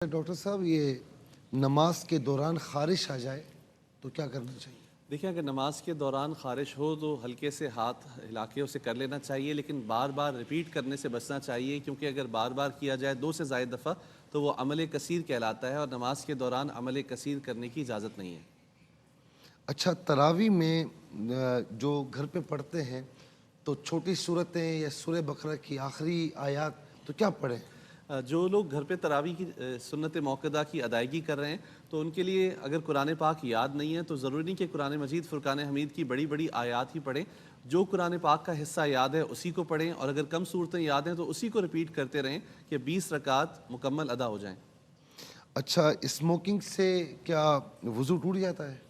Doctor साहब, ये नमाज के दौरान खारिश आ जाए तो क्या करना चाहिए? देखिए, अगर नमाज के दौरान खारिश हो तो हल्के से हाथ हिला के उसे कर लेना चाहिए, लेकिन बार बार रिपीट करने से बचना चाहिए, क्योंकि अगर बार बार किया जाए 2 से ज़ायद दफ़ा तो वो अमल कसीर कहलाता है और नमाज के दौरान अमल कसीर करने की इजाज़त नहीं है। अच्छा, तरावी में जो घर पे पढ़ते हैं तो छोटी सूरतें या सूरह बकरा की आखिरी आयत तो क्या पढ़ें? जो लोग घर पे तरावी की सुन्नत मौक़दा की अदायगी कर रहे हैं तो उनके लिए अगर कुरान पाक याद नहीं है तो ज़रूरी नहीं कि कुरान मजीद फ़ुरक़ान हमीद की बड़ी बड़ी आयत ही पढ़ें। जो कुरान पाक का हिस्सा याद है उसी को पढ़ें, और अगर कम सूरतें याद हैं तो उसी को रिपीट करते रहें कि 20 रकात मुकम्मल अदा हो जाएँ। अच्छा, स्मोकिंग से क्या वज़ू टूट जाता है?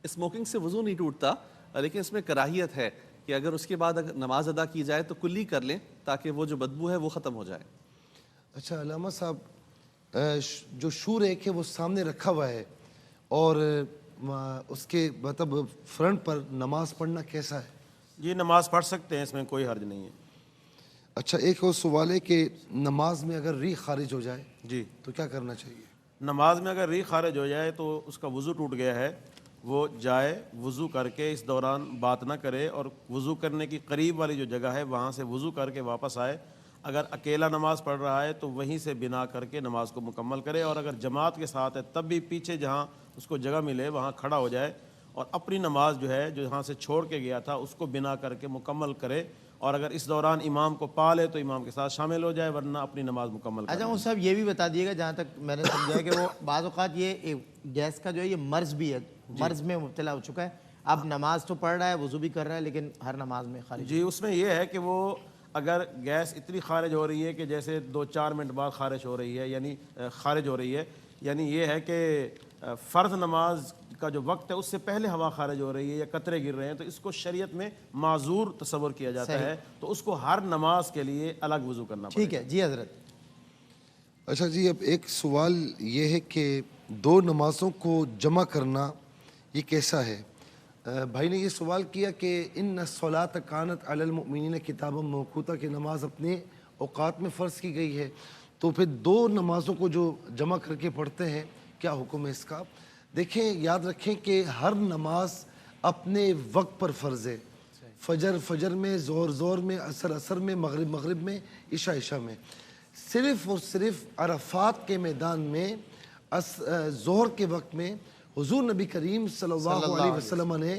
स्मोकिंग से वज़ू नहीं टूटता, लेकिन इसमें कराहियत है कि अगर उसके बाद अगर नमाज अदा की जाए तो कुल्ली कर लें, ताकि वो जो बदबू है वो ख़त्म हो जाए। अच्छा अलामा साहब, जो शूर एक है वो सामने रखा हुआ है और उसके मतलब फ्रंट पर नमाज पढ़ना कैसा है? जी, नमाज पढ़ सकते हैं, इसमें कोई हर्ज नहीं है। अच्छा, एक और सवाल है कि नमाज में अगर री खारिज हो जाए जी, तो क्या करना चाहिए? नमाज में अगर री खारिज हो जाए तो उसका वज़ू टूट गया है, वो जाए वज़ू करके इस दौरान बात ना करे और वज़ू करने की करीब वाली जो जगह है वहाँ से वज़ू करके वापस आए। अगर अकेला नमाज़ पढ़ रहा है तो वहीं से बिना करके नमाज को मुकम्मल करे, और अगर जमात के साथ है तब भी पीछे जहाँ उसको जगह मिले वहाँ खड़ा हो जाए और अपनी नमाज जो है जो जहाँ से छोड़ के गया था उसको बिना करके मुकम्मल करे, और अगर इस दौरान इमाम को पा ले तो इमाम के साथ शामिल हो जाए, वरना अपनी नमाज मुकम्मल करे। अच्छा, वो सब ये भी बता दिएगा, जहाँ तक मैंने समझा है कि वो बाज़ औक़ात ये गैस का जो है ये मर्ज़ भी है, मर्ज़ में मुब्तला हो चुका है, अब नमाज तो पढ़ रहा है, वज़ू भी कर रहा है, लेकिन हर नमाज में खारिज। जी, उसमें यह है कि वो अगर गैस इतनी खारिज हो रही है कि जैसे 2-4 मिनट बाद खारिज हो रही है, यानी खारिज हो रही है, यानी ये है कि फ़र्ज़ नमाज का जो वक्त है उससे पहले हवा खारिज हो रही है या कतरे गिर रहे हैं, तो इसको शरीयत में माजूर तस्वर किया जाता है, तो उसको हर नमाज के लिए अलग वज़ू करना पड़ेगा। ठीक है जी हज़रत। अच्छा जी, अब एक सवाल ये है कि 2 नमाज़ों को जमा करना ये कैसा है? भाई ने ये सवाल किया कि इन सलात कानत अलल मुमिनीन किताबम मौक़ूता की नमाज अपने औक़ात में फ़र्ज़ की गई है, तो फिर 2 नमाज़ों को जो जमा करके पढ़ते हैं क्या हुक्म है इसका? देखें, याद रखें कि हर नमाज अपने वक्त पर फ़र्ज़ है। फजर में, ज़ोहर में, असर में, मगरिब में, इशा में। सिर्फ़ और सिर्फ अरफ़ात के मैदान में ज़ोहर के वक्त में हुज़ूर नबी करीम सल्लल्लाहु अलैहि वसल्लम ने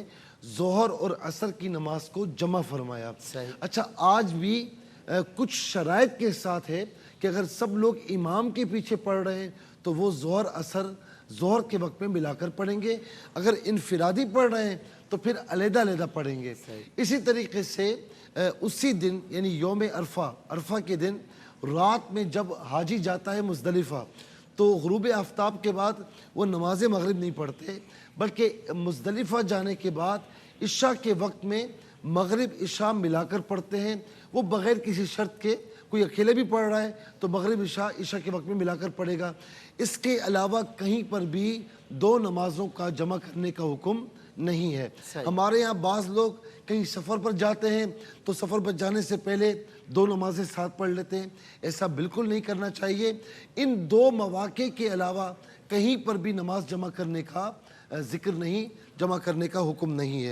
ज़ोहर और असर की नमाज को जमा फरमाया। अच्छा, आज भी कुछ शराइत के साथ है कि अगर सब लोग इमाम के पीछे पढ़ रहे हैं तो वो ज़ोहर असर ज़ोहर के वक्त में मिलाकर पढ़ेंगे, अगर इनफिरादी पढ़ रहे हैं तो फिर अलग-अलग पढ़ेंगे। इसी तरीके से उसी दिन यानी यौम अरफा के दिन रात में जब हाजी जाता है मुज़दलिफ़ा तो ग़ुरूब आफ्ताब के बाद वो नमाज मगरिब नहीं पढ़ते, बल्कि मुज़दलिफ़ा जाने के बाद इशा के वक्त में मगरिब इशा मिलाकर पढ़ते हैं। वो बग़ैर किसी शर्त के, कोई अकेले भी पढ़ रहा है तो मगरिब इशा के वक्त में मिलाकर पढ़ेगा। इसके अलावा कहीं पर भी 2 नमाज़ों का जमा करने का हुक्म नहीं है। हमारे यहाँ बाज़ लोग कहीं सफ़र पर जाते हैं तो सफ़र पर जाने से पहले 2 नमाज़ें साथ पढ़ लेते हैं, ऐसा बिल्कुल नहीं करना चाहिए। इन 2 मौक़े के अलावा कहीं पर भी नमाज जमा करने का ज़िक्र नहीं, जमा करने का हुक्म नहीं है।